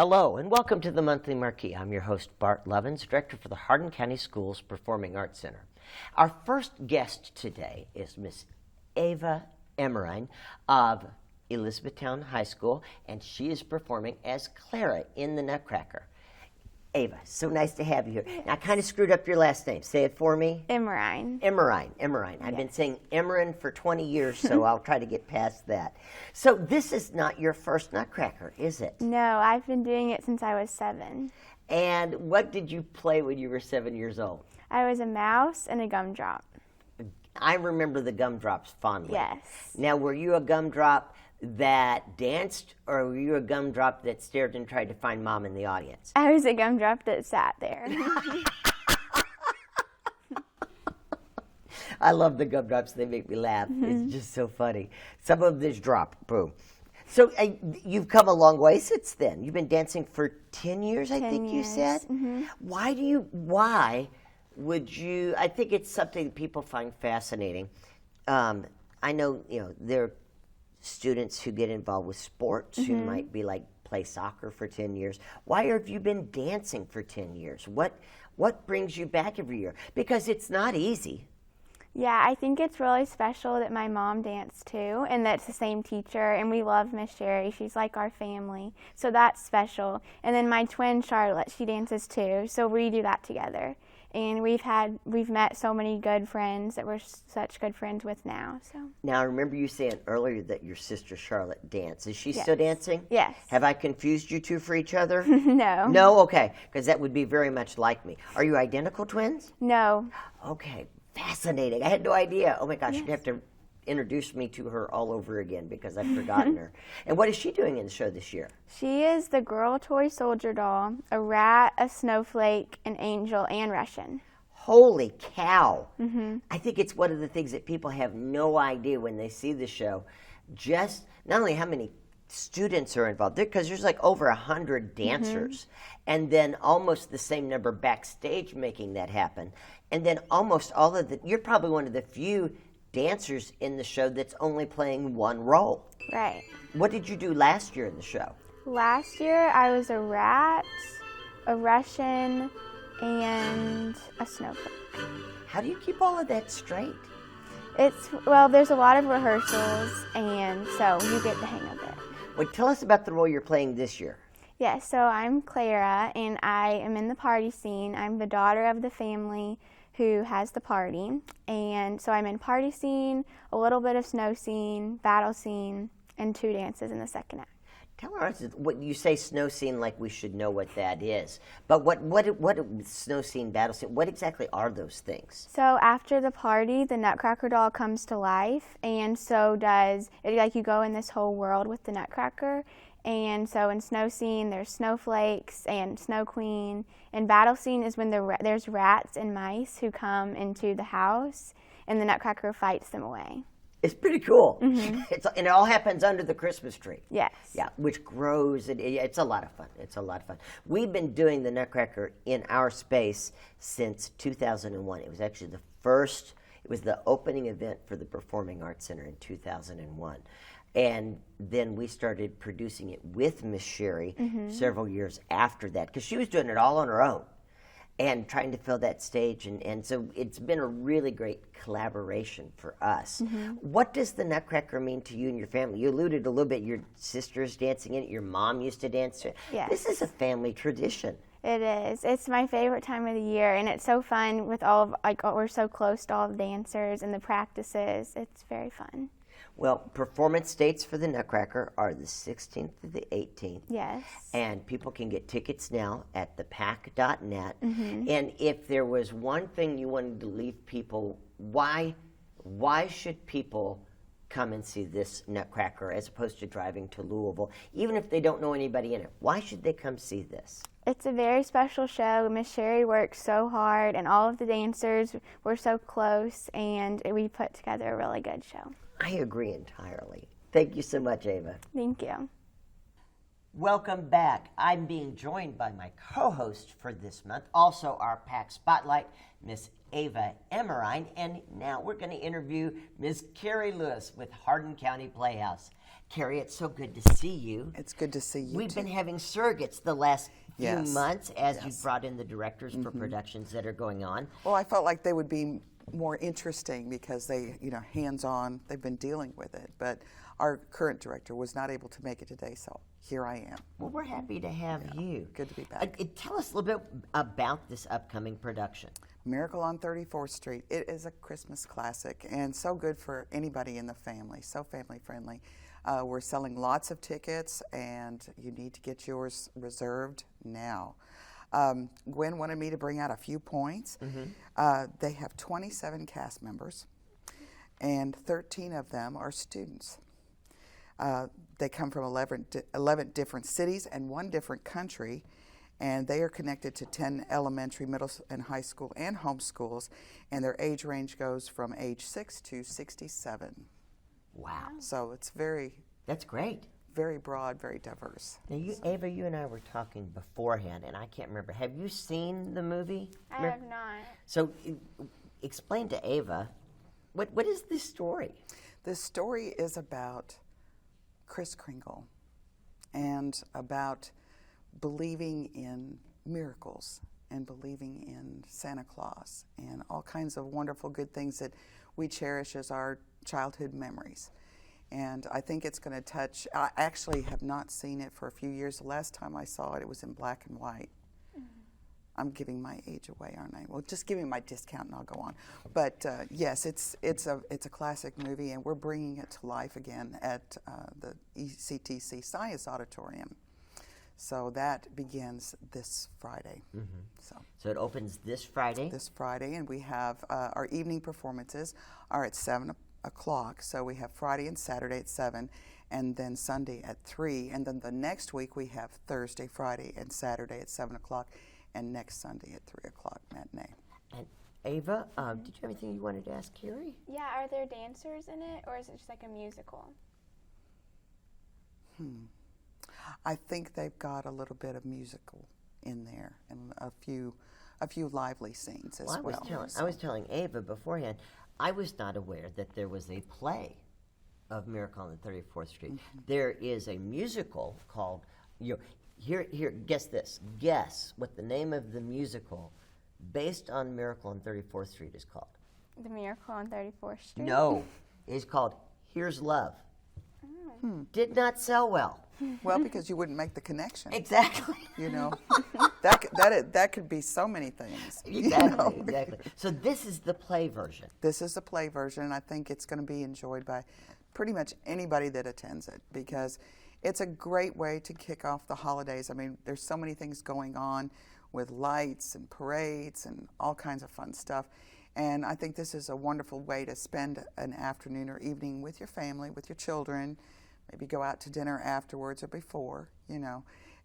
Hello, and welcome to the Monthly Marquee. I'm your host, Bart Lovins, Director for the Hardin County Schools Performing Arts Center. Our first guest today is Miss Ava Emmerine of Elizabethtown High School, and she is performing as Clara in the Nutcracker. Ava, so nice to have you here. Now, I kind of screwed up your last name. Say it for me. Emmerine. Emmerine. I've been saying Emmerine for 20 years, so I'll try to get past that. So this is not your first Nutcracker, is it? No, I've been doing it since I was 7. And what did you play when you were 7 years old? I was a mouse and a gumdrop. I remember the gumdrops fondly. Yes. Now, were you a gumdrop that danced, or were you a gumdrop that stared and tried to find Mom in the audience? I was a gumdrop that sat there. I love the gumdrops. They make me laugh. It's just so funny. Some of them just drop. Boom. So you've come a long way since then. You've been dancing for 10 years, I think you said? Mm-hmm. Why would you, I think it's something that people find fascinating. I know, there are students who get involved with sports who might be like play soccer for 10 years. Why have you been dancing for 10 years? What brings you back every year? Because it's not easy. Yeah, I think it's really special that my mom danced too, and that's the same teacher, and we love Miss Sherry. She's like our family, so that's special. And then my twin Charlotte, she dances too, so we do that together. And we've met so many good friends that we're such good friends with now. So now, I remember you saying earlier that your sister Charlotte danced. Is she Yes. still dancing? Yes. Have I confused you two for each other? No. No? Okay, because that would be very much like me. Are you identical twins? No. Okay, fascinating. I had no idea. Oh my gosh, Yes. you'd have to introduce me to her all over again because I've forgotten her. And what is she doing in the show this year? She is the girl toy soldier doll, a rat, a snowflake, an angel, and Russian. Holy cow. I think it's one of the things that people have no idea when they see the show. Just not only how many students are involved, because there's like over 100 dancers, and then almost the same number backstage making that happen. And then almost all of you're probably one of the few dancers in the show that's only playing one role. Right. What did you do last year in the show? Last year I was a rat, a Russian, and a snowflake. How do you keep all of that straight? There's a lot of rehearsals, and so you get the hang of it. Well, tell us about the role you're playing this year. Yeah, so I'm Clara, and I am in the party scene. I'm the daughter of the family who has the party, and so I'm in party scene, a little bit of snow scene, battle scene, and 2 dances in the second act. Tell us what you say snow scene like we should know what that is. But what snow scene, battle scene, what exactly are those things? So after the party, the Nutcracker doll comes to life, and so does it. Like you go in this whole world with the Nutcracker, and so in snow scene there's snowflakes and Snow Queen, and battle scene is when there's rats and mice who come into the house, and the Nutcracker fights them away. It's pretty cool. And it all happens under the Christmas tree. Yes. Yeah, which grows. It's a lot of fun. It's a lot of fun. We've been doing the Nutcracker in our space since 2001. It was actually it was the opening event for the Performing Arts Center in 2001. And then we started producing it with Miss Sherry several years after that, because she was doing it all on her own and trying to fill that stage. And so it's been a really great collaboration for us. What does the Nutcracker mean to you and your family? You alluded a little bit, your sister's dancing in it, your mom used to dance to it. Yes. This is a family tradition. It is. It's my favorite time of the year, and it's so fun with we're so close to all the dancers and the practices. It's very fun. Well, performance dates for the Nutcracker are the 16th to the 18th. Yes. And people can get tickets now at thepack.net. And if there was one thing you wanted to leave people, why should people come and see this Nutcracker as opposed to driving to Louisville, even if they don't know anybody in it? Why should they come see this? It's a very special show. Miss Sherry worked so hard, and all of the dancers were so close, and we put together a really good show. I agree entirely. Thank you so much, Ava. Thank you. Welcome back. I'm being joined by my co-host for this month, also our PAC Spotlight, Miss Ava Emmerine, and now we're going to interview Miss Carrie Lewis with Hardin County Playhouse. Carrie, it's so good to see you. It's good to see you. We've too. been having surrogates the last few Yes. months as Yes. you've brought in the directors for productions that are going on. Well, I felt like they would be more interesting because they, hands-on, they've been dealing with it. But our current director was not able to make it today, so here I am. Well, we're happy to have you. Good to be back. Tell us a little bit about this upcoming production. Miracle on 34th Street. It is a Christmas classic and so good for anybody in the family, so family friendly. We're selling lots of tickets and you need to get yours reserved now. Gwen wanted me to bring out a few points. They have 27 cast members and 13 of them are students. They come from 11 different cities and 1 different country, and they are connected to 10 elementary, middle, and high school and homeschools, and their age range goes from age 6 to 67. Wow. So it's That's great. very broad, very diverse. Now, Ava, you and I were talking beforehand, and I can't remember. Have you seen the movie? I have not. So, explain to Ava, what is this story? This story is about Kris Kringle and about believing in miracles and believing in Santa Claus and all kinds of wonderful good things that we cherish as our childhood memories. And I think it's going to touch, I actually have not seen it for a few years. The last time I saw it, it was in black and white. I'm giving my age away, aren't I? Well, just give me my discount and I'll go on. But yes, it's a classic movie, and we're bringing it to life again at the ECTC Science Auditorium. So that begins this Friday. So it opens this Friday? This Friday, and we have our evening performances are at 7 o'clock. So we have Friday and Saturday at 7, and then Sunday at 3. And then the next week we have Thursday, Friday, and Saturday at 7 o'clock, and next Sunday at 3 o'clock matinee. And Ava, did you have anything you wanted to ask Carrie? Yeah, are there dancers in it, or is it just like a musical? I think they've got a little bit of musical in there and a few lively scenes as well. I was telling Ava beforehand, I was not aware that there was a play of Miracle on the 34th Street. There is a musical called, here, guess this. Guess what the name of the musical based on Miracle on 34th Street is called. The Miracle on 34th Street? No, it's called Here's Love. Did not sell well. Well, because you wouldn't make the connection. Exactly. That could be so many things. Exactly. So this is the play version. This is the play version, and I think it's going to be enjoyed by pretty much anybody that attends it because it's a great way to kick off the holidays. I mean, there's so many things going on with lights and parades and all kinds of fun stuff. And I think this is a wonderful way to spend an afternoon or evening with your family, with your children, maybe go out to dinner afterwards or before,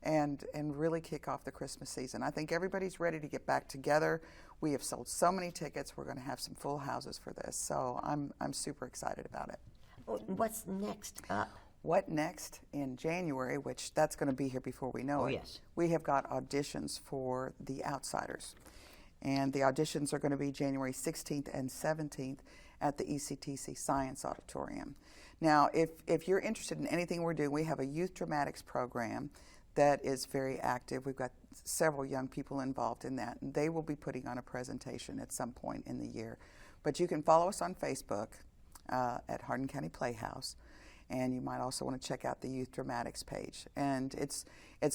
and really kick off the Christmas season. I think everybody's ready to get back together. We have sold so many tickets. We're going to have some full houses for this. So I'm super excited about it. What's next up? What next in January, which that's going to be here before we know it. Yes. We have got auditions for The Outsiders. And the auditions are going to be January 16th and 17th at the ECTC Science Auditorium. Now, if you're interested in anything we're doing, we have a youth dramatics program that is very active. We've got several young people involved in that, and they will be putting on a presentation at some point in the year. But you can follow us on Facebook at Hardin County Playhouse, and you might also want to check out the youth dramatics page. And it's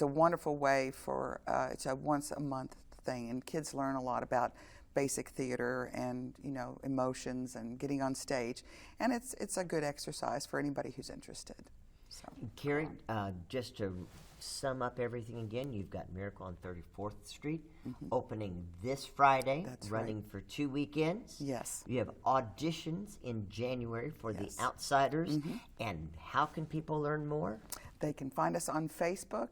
a wonderful way for it's a once a month thing, and kids learn a lot about basic theater and emotions and getting on stage, and it's a good exercise for anybody who's interested. So, Carrie, just to sum up everything again, you've got Miracle on 34th Street opening this Friday, That's running right. for 2 weekends. Yes. You have auditions in January for The Outsiders. And how can people learn more? They can find us on Facebook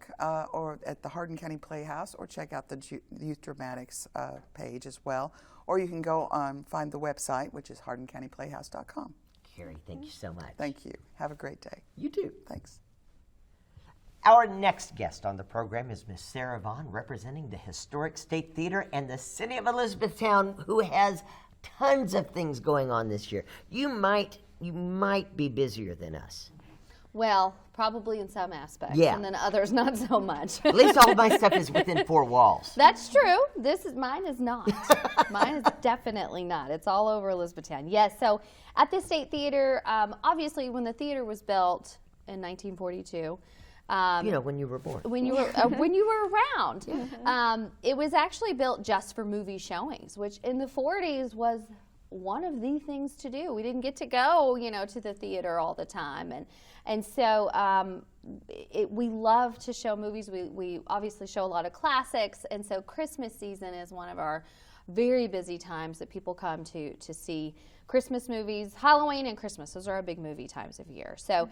or at the Hardin County Playhouse, or check out the Youth Dramatics page as well. Or you can go find the website, which is hardincountyplayhouse.com. Carrie, thank you so much. Thank you. Have a great day. You too. Thanks. Our next guest on the program is Miss Sarah Vaughn, representing the Historic State Theater and the City of Elizabethtown, who has tons of things going on this year. You might be busier than us. Well, probably in some aspects, Yeah. and then others not so much. At least all my stuff is within 4 walls. That's true. Mine is not. Mine is definitely not. It's all over Elizabethtown. Yes. So at the State Theater, obviously, when the theater was built in 1942. When you were born. When you were around, it was actually built just for movie showings, which in the 40s was one of the things to do. We didn't get to go, to the theater all the time, and so we love to show movies. We obviously show a lot of classics, and so Christmas season is one of our very busy times that people come to see Christmas movies. Halloween and Christmas, those are our big movie times of year. So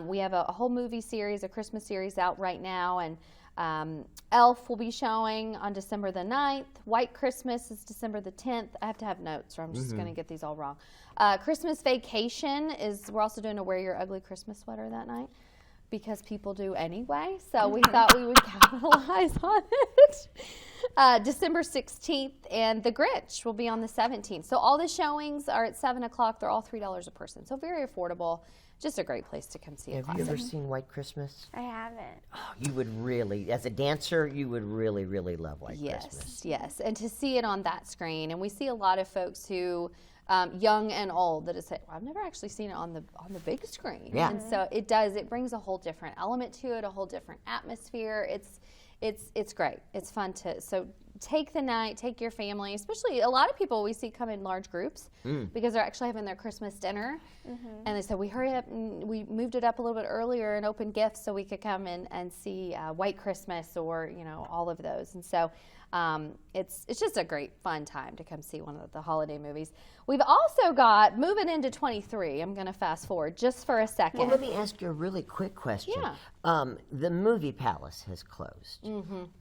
we have a whole movie series, a Christmas series out right now, and Elf will be showing on December the 9th. White Christmas is December the 10th. I have to have notes or I'm just going to get these all wrong. Christmas Vacation we're also doing a Wear Your Ugly Christmas Sweater that night because people do anyway. So we thought we would capitalize on it. December 16th, and The Grinch will be on the 17th. So all the showings are at 7 o'clock. They're all $3 a person. So very affordable. Just a great place to come see a Have classic. you ever seen White Christmas? I haven't. Oh, you would really, as a dancer, you would really, really love White Christmas. Yes, and to see it on that screen, and we see a lot of folks who, young and old, that have said, well, I've never actually seen it on the big screen. Yeah. And so it brings a whole different element to it, a whole different atmosphere. It's great. It's fun so take the night, take your family, especially a lot of people we see come in large groups because they're actually having their Christmas dinner. And they said, we hurry up and we moved it up a little bit earlier and opened gifts so we could come in and see White Christmas or, all of those. And so it's just a great fun time to come see one of the holiday movies. We've also got, moving into 23, I'm going to fast forward just for a second. Well, let me ask you a really quick question. Yeah. The Movie Palace has closed,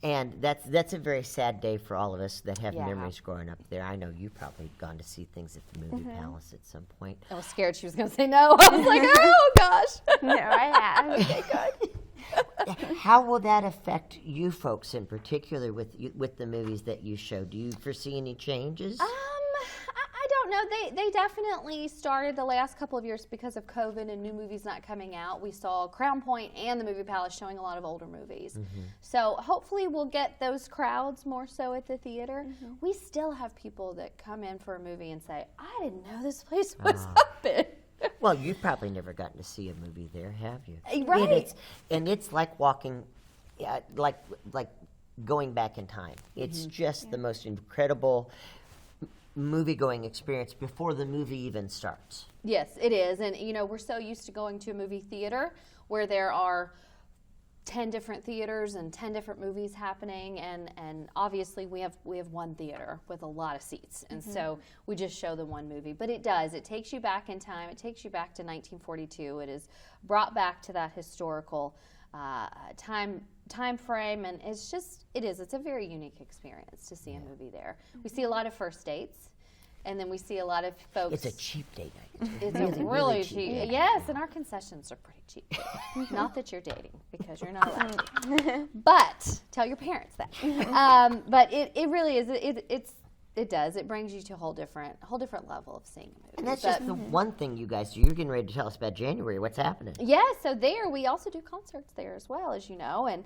and that's a very sad day for all of us that have memories growing up there. I know you've probably gone to see things at the Movie Palace at some point. I was scared she was going to say no. I was like, oh, gosh. No, I have. Okay, good. How will that affect you folks in particular with the movies that you show? Do you foresee any changes? I don't know. They definitely started the last couple of years because of COVID and new movies not coming out. We saw Crown Point and the Movie Palace showing a lot of older movies. So hopefully we'll get those crowds more so at the theater. We still have people that come in for a movie and say, I didn't know this place was open. Well, you've probably never gotten to see a movie there, have you? Right. And it's like walking, like going back in time. It's just the most incredible movie-going experience before the movie even starts. Yes, it is. And, we're so used to going to a movie theater where there are 10 different theaters and 10 different movies happening, and obviously we have one theater with a lot of seats, and so we just show the one movie. But it takes you back in time. It takes you back to 1942. It is brought back to that historical time frame, and it's a very unique experience to see a movie there. We see a lot of first dates. And then we see a lot of folks. It's a cheap date night. It's really cheap. Yeah. Yes, and our concessions are pretty cheap. Not that you're dating, because you're not allowed to. But tell your parents that. But it really is. It does. It brings you to a whole different level of seeing a movie. And that's just the one thing you guys do. You're getting ready to tell us about January. What's happening? Yeah, so we also do concerts there as well, as you know. And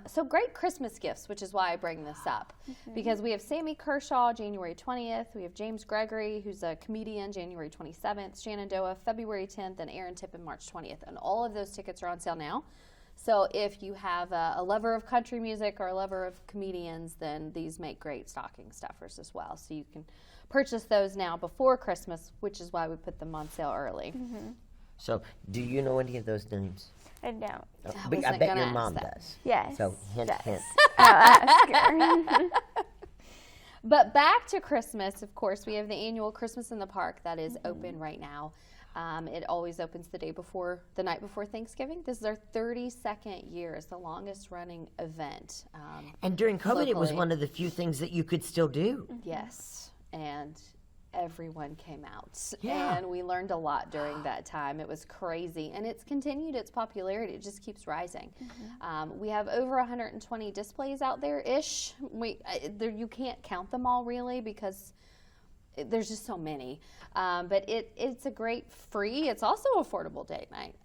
so great Christmas gifts, which is why I bring this up. Because we have Sammy Kershaw, January 20th. We have James Gregory, who's a comedian, January 27th. Shenandoah, February 10th. And Aaron Tippin, March 20th. And all of those tickets are on sale now. So if you have a lover of country music or a lover of comedians, then these make great stocking stuffers as well. So you can purchase those now before Christmas, which is why we put them on sale early. So do you know any of those names? I don't. But I bet your mom does. Yes. So hint, hint. I'll ask her. But back to Christmas, of course, we have the annual Christmas in the Park that is open right now. It always opens the night before Thanksgiving. This is our 32nd year. It's the longest running event. And during COVID, it was locally. one of the few things that you could still do. Yes, and everyone came out. Yeah. And we learned a lot during that time. It was crazy. And it's continued its popularity. It just keeps rising. We have over 120 displays out there-ish. You can't count them all, really, because there's just so many. But it's a great free, it's also affordable date night.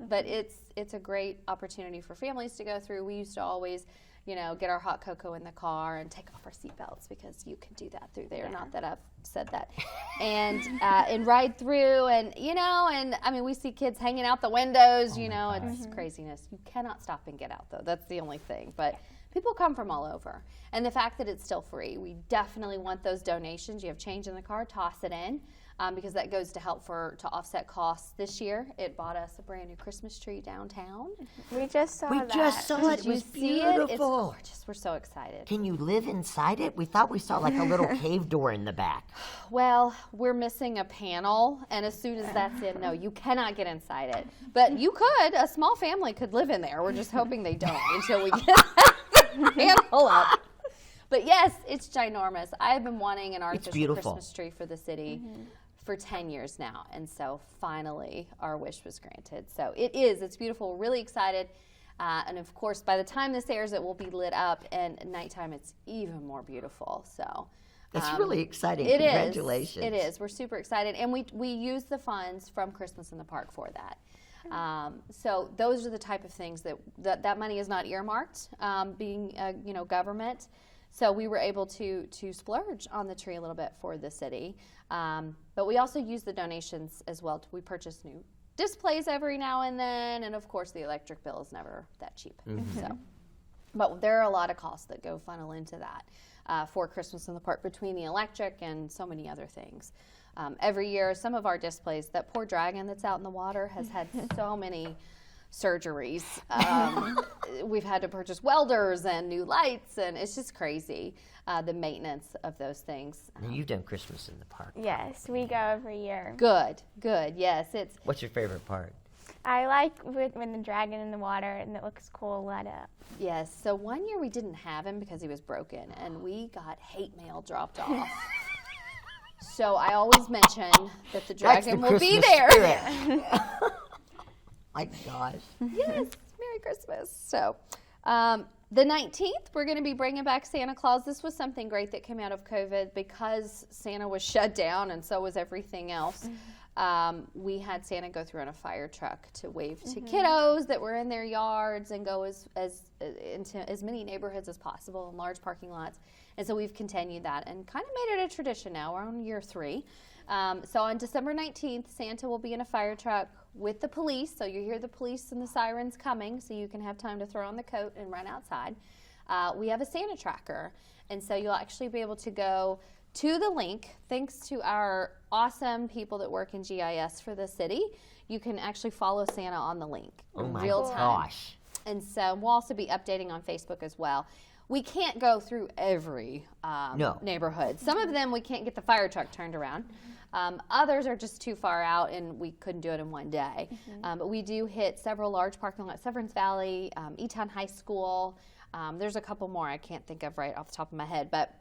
But it's a great opportunity for families to go through. We used to always, get our hot cocoa in the car and take off our seatbelts because you can do that through there. Yeah. Not that I've said that. And ride through and I mean, we see kids hanging out the windows, it's craziness. You cannot stop and get out though. That's the only thing. But people come from all over. And the fact that it's still free, we definitely want those donations. You have change in the car, toss it in. Because that goes to help to offset costs. This year, it bought us a brand new Christmas tree downtown. We just saw that. We just saw it. It was beautiful. It's gorgeous. We're so excited. Can you live inside it? We thought we saw like a little cave door in the back. Well, we're missing a panel, and as soon as that's in, no, you cannot get inside it. But you could. A small family could live in there. We're just hoping they don't until we get that panel up. But yes, it's ginormous. I've been wanting an artificial Christmas tree for the city for 10 years now, and so finally our wish was granted. So it's beautiful. We're really excited, and of course by the time this airs it will be lit up, and at nighttime it's even more beautiful. So that's really exciting. It Congratulations. It is. We're super excited, and we use the funds from Christmas in the Park for that. So those are the type of things that money is not earmarked, being government. So we were able to splurge on the tree a little bit for the city. But we also use the donations as well. We purchase new displays every now and then. And, of course, the electric bill is never that cheap. But there are a lot of costs that go funnel into that for Christmas in the Park between the electric and so many other things. Every year, some of our displays, that poor dragon that's out in the water has had so many surgeries. We've had to purchase welders and new lights, and it's just crazy, the maintenance of those things. Now, you've done Christmas in the Park. Yes, we go every year. Good, yes. What's your favorite part? I like when the dragon in the water and it looks cool lit up. Yes, so one year we didn't have him because he was broken, and we got hate mail dropped off. So I always mention that the dragon will be there. My gosh. Yes, Merry Christmas. So the 19th, we're going to be bringing back Santa Claus. This was something great that came out of COVID because Santa was shut down and so was everything else. We had Santa go through on a fire truck to wave to kiddos that were in their yards and go into as many neighborhoods as possible in large parking lots. And so we've continued that and kind of made it a tradition now. We're on year 3. So on December 19th, Santa will be in a fire truck with the police. So you hear the police and the sirens coming, so you can have time to throw on the coat and run outside. We have a Santa tracker, and so you'll actually be able to go to the link. Thanks to our awesome people that work in GIS for the city, you can actually follow Santa on the link in real time. Gosh. And so we'll also be updating on Facebook as well. We can't go through every neighborhood. Some of them we can't get the fire truck turned around. Others are just too far out, and we couldn't do it in one day. But we do hit several large parking lots, Severance Valley, Eton High School. There's a couple more I can't think of right off the top of my head, but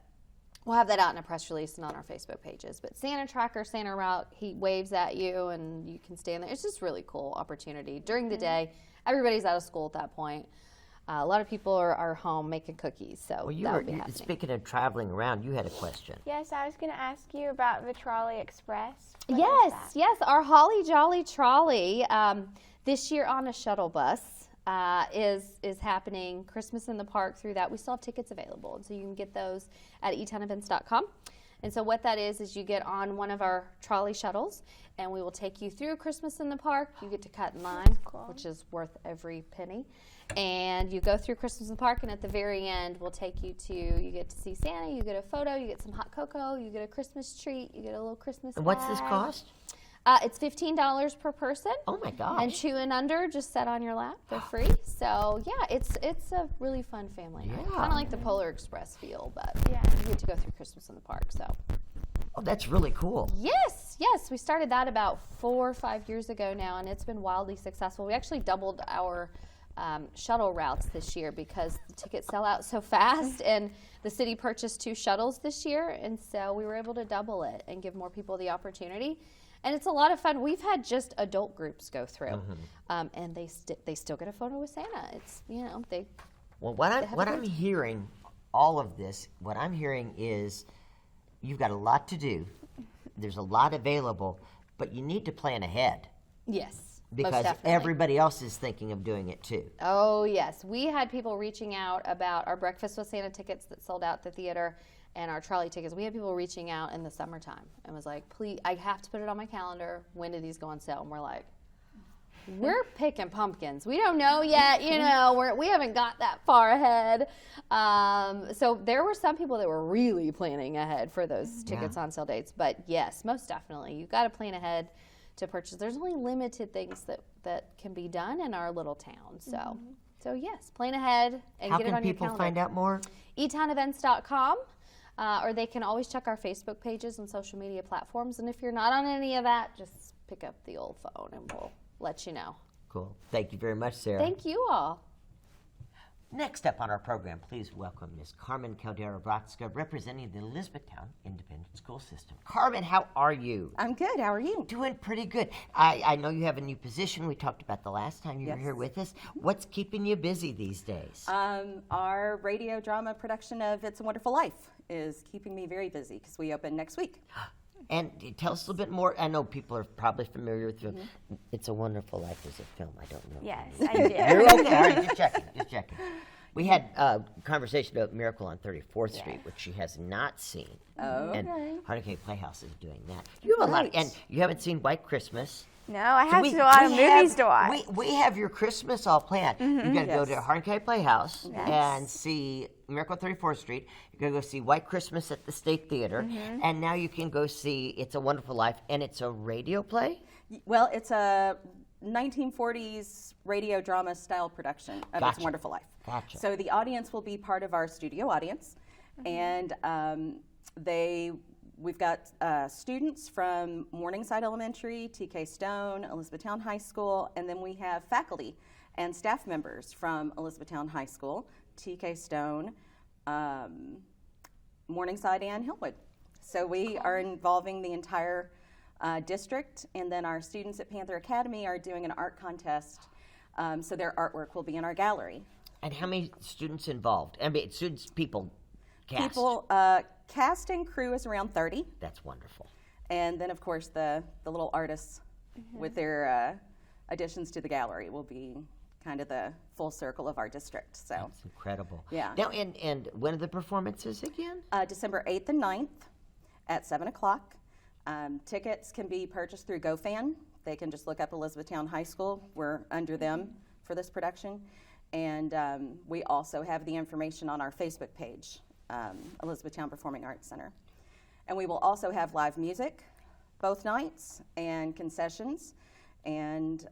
we'll have that out in a press release and on our Facebook pages. But Santa Tracker, Santa Route, he waves at you, and you can stand there. It's just a really cool opportunity. During the day, everybody's out of school at that point. A lot of people are home making cookies, so that'll be happening. Speaking of traveling around, you had a question. Yes, I was going to ask you about the Trolley Express. Yes, our Holly Jolly Trolley this year on a shuttle bus is happening. Christmas in the Park through that. We still have tickets available, and so you can get those at etonevents.com. And so what that is you get on one of our trolley shuttles, and we will take you through Christmas in the Park. You get to cut in line, which is worth every penny. And you go through Christmas in the Park, and at the very end, we'll take you you get to see Santa, you get a photo, you get some hot cocoa, you get a Christmas treat, you get a little Christmas And what's bag. this cost? It's $15 per person. Oh my gosh. And 2 and under just set on your lap. They're free. So yeah, it's a really fun family night. Yeah. Kind of like the Polar Express feel, but Yeah. you get to go through Christmas in the Park. So Oh, that's really cool. yes, we started that about 4 or 5 years ago now, and it's been wildly successful. We actually doubled our shuttle routes this year because the tickets sell out so fast, and the city purchased 2 shuttles this year, and so we were able to double it and give more people the opportunity. And it's a lot of fun. We've had just adult groups go through, and they still get a photo with Santa. It's they. Well, what I'm hearing, all of this, what I'm hearing is you've got a lot to do, there's a lot available, but you need to plan ahead Yes. most because definitely. everybody else is thinking of doing it too. Oh, yes. We had people reaching out about our Breakfast with Santa tickets that sold out at the theater and our trolley tickets. We had people reaching out in the summertime and was like, please, I have to put it on my calendar. When do these go on sale? And we're like, we're picking pumpkins. We don't know yet. We haven't got that far ahead. So there were some people that were really planning ahead for those tickets on sale dates. But yes, most definitely. You've got to plan ahead to purchase. There's only limited things that can be done in our little town. So yes, plan ahead and How get it can on your people calendar. find out more? etownevents.com, or they can always check our Facebook pages and social media platforms. And if you're not on any of that, just pick up the old phone and we'll let you know. Cool. Thank you very much, Sarah. Thank you all. Next up on our program, please welcome Ms. Carmen Caldera-Bratska, representing the Elizabethtown Independent School System. Carmen, how are you? I'm good. How are you? Doing pretty good. I know you have a new position. We talked about the last time you were Yes. here with us. What's keeping you busy these days? Our radio drama production of It's a Wonderful Life is keeping me very busy because we open next week. And tell us a little bit more. I know people are probably familiar with you. It's a Wonderful Life as a film. I don't know. Yes, I do. You're okay. All right, just checking. We had a conversation about Miracle on 34th Street, which she has not seen. Oh, And okay. Hardin County Playhouse is doing that. You have a lot, and you haven't seen White Christmas. No, I So have we- a lot of we movies have- to watch. We have your Christmas all planned. You're going to go to Yes. Hardin County Playhouse Yes. and see Miracle on 34th Street. You're going to go see White Christmas at the State Theater. And now you can go see It's a Wonderful Life, and it's a radio play? Well, it's a 1940s radio drama style production of It's Gotcha. a Wonderful Life. Gotcha. So the audience will be part of our studio audience, and we've got students from Morningside Elementary, TK Stone, Elizabethtown High School, and then we have faculty and staff members from Elizabethtown High School, TK Stone, Morningside, and Hillwood. So we are involving the entire district, and then our students at Panther Academy are doing an art contest, so their artwork will be in our gallery. And how many students involved? I mean, people cast. People, cast and crew is around 30, That's wonderful. and then of course the little artists with their additions to the gallery will be kind of the full circle of our district. So That's incredible. Yeah. Now, and when are the performances again? December 8th and 9th at 7 o'clock. Tickets can be purchased through GoFan. They can just look up Elizabethtown High School. We're under them for this production. And we also have the information on our Facebook page, Elizabethtown Performing Arts Center. And we will also have live music both nights and concessions and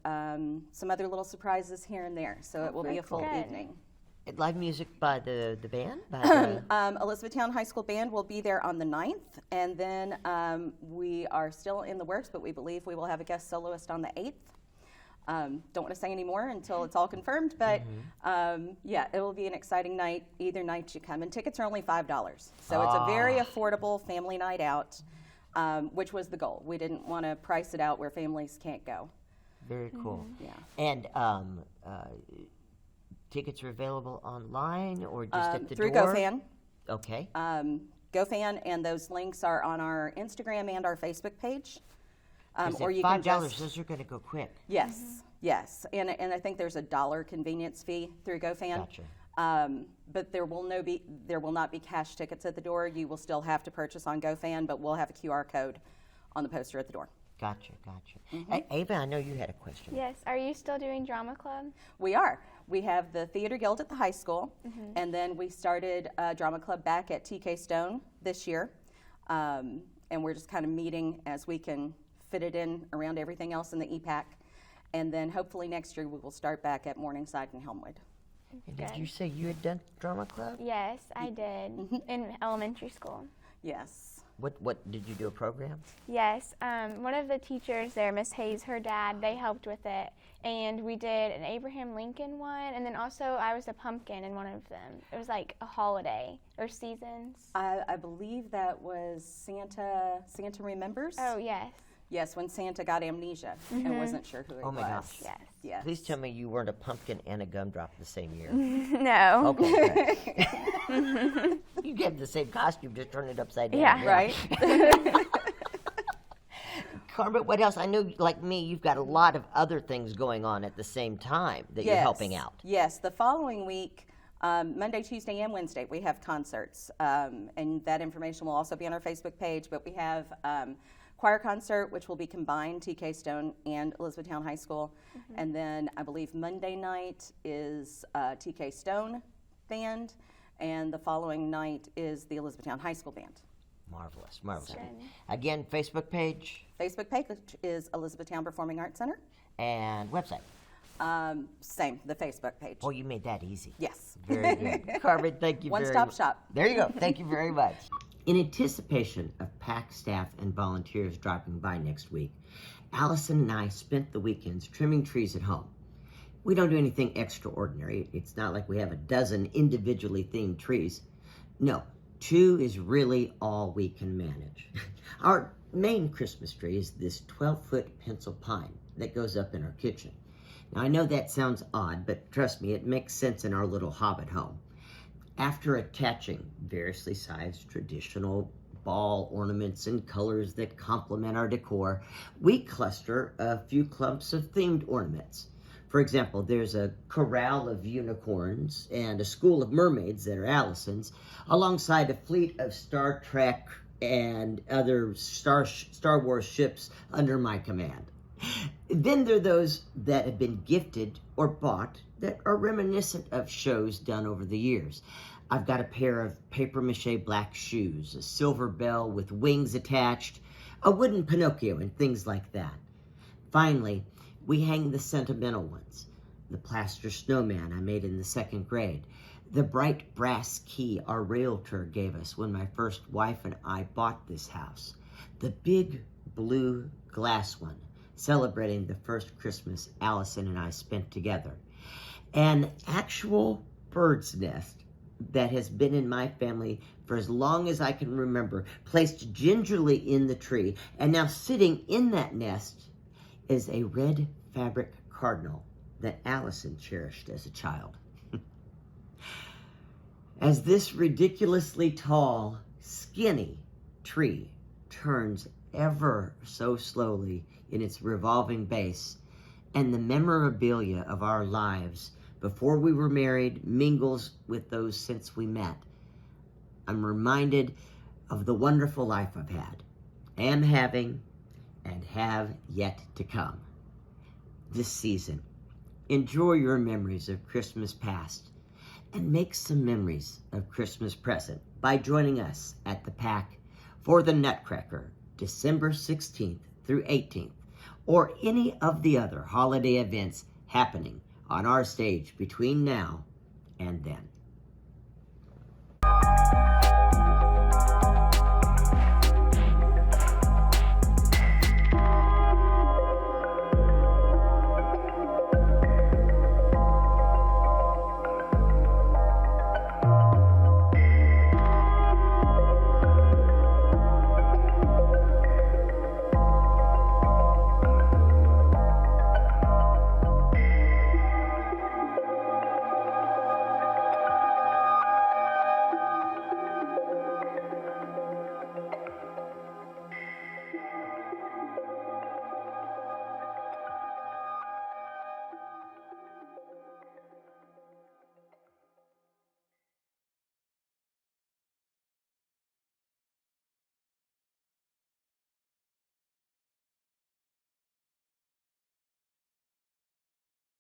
some other little surprises here and there. So it will be a full Good. evening. Live music by the band? By the, Elizabethtown High School Band will be there on the 9th, and then we are still in the works, but we believe we will have a guest soloist on the 8th. Don't want to say any more until it's all confirmed, but yeah, it will be an exciting night either night you come. And tickets are only $5, so it's a very affordable family night out, which was the goal. We didn't want to price it out where families can't go. Very cool. Yeah. And tickets are available online or just at the Through door? GoFan. Okay. GoFan, and those links are on our Instagram and our Facebook page. Or you $5, can just those are going to go quick. yes, yes, and I think there's a $1 convenience fee through GoFan. Gotcha. But there will not be cash tickets at the door. You will still have to purchase on GoFan, but we'll have a QR code on the poster at the door. Gotcha. Hey, Ava, I know you had a question. Yes. Are you still doing drama club? We are. We have the Theater Guild at the high school, and then we started a drama club back at TK Stone this year, and we're just kind of meeting as we can fit it in around everything else in the EPAC, and then hopefully next year we will start back at Morningside and Helmwood. And did you say you had done drama club? Yes, I did in elementary school. Yes. What did you do a program? Yes, one of the teachers there, Miss Hayes, her dad, they helped with it, and we did an Abraham Lincoln one, and then also I was a pumpkin in one of them. It was like a holiday or seasons. I believe that was Santa Remembers. Oh yes, Yes, when Santa got amnesia and wasn't sure who it Oh, was. my gosh. yes. Yes. Please tell me you weren't a pumpkin and a gumdrop the same year. No. Okay. Good. You get the same costume, just turn it upside down. Yeah. Right? Carmen, what else? I know, like me, you've got a lot of other things going on at the same time that you're helping out. Yes, the following week, Monday, Tuesday, and Wednesday, we have concerts. And that information will also be on our Facebook page, but we have choir concert, which will be combined TK Stone and Elizabethtown High School. And then I believe Monday night is TK Stone band, and the following night is the Elizabethtown High School band. Marvelous, marvelous. Again, Facebook page Facebook page is Elizabethtown Performing Arts Center. and website. Same, the Facebook page. Oh, you made that easy. Yes. Very good. Carmen, thank you very much. One-stop shop. There you go. Thank you very much. In anticipation of PAC staff and volunteers dropping by next week, Allison and I spent the weekends trimming trees at home. We don't do anything extraordinary. It's not like we have a dozen individually themed trees. No, 2 is really all we can manage. Our main Christmas tree is this 12-foot pencil pine that goes up in our kitchen. Now, I know that sounds odd, but trust me, it makes sense in our little hobbit home. After attaching variously sized traditional ball ornaments and colors that complement our decor, we cluster a few clumps of themed ornaments. For example, there's a corral of unicorns and a school of mermaids that are Allison's, alongside a fleet of Star Trek and other Star Wars ships under my command. Then there are those that have been gifted or bought that are reminiscent of shows done over the years. I've got a pair of papier-mâché black shoes, a silver bell with wings attached, a wooden Pinocchio, and things like that. Finally, we hang the sentimental ones. The plaster snowman I made in the 2nd grade, the bright brass key our realtor gave us when my first wife and I bought this house, the big blue glass one, celebrating the first Christmas Allison and I spent together. An actual bird's nest that has been in my family for as long as I can remember, placed gingerly in the tree, and now sitting in that nest is a red fabric cardinal that Allison cherished as a child. As this ridiculously tall, skinny tree turns ever so slowly in its revolving base, and the memorabilia of our lives before we were married mingles with those since we met, I'm reminded of the wonderful life I've had, am having, and have yet to come. This season, enjoy your memories of Christmas past and make some memories of Christmas present by joining us at the PAC for the Nutcracker, December 16th through 18th, or any of the other holiday events happening on our stage between now and then.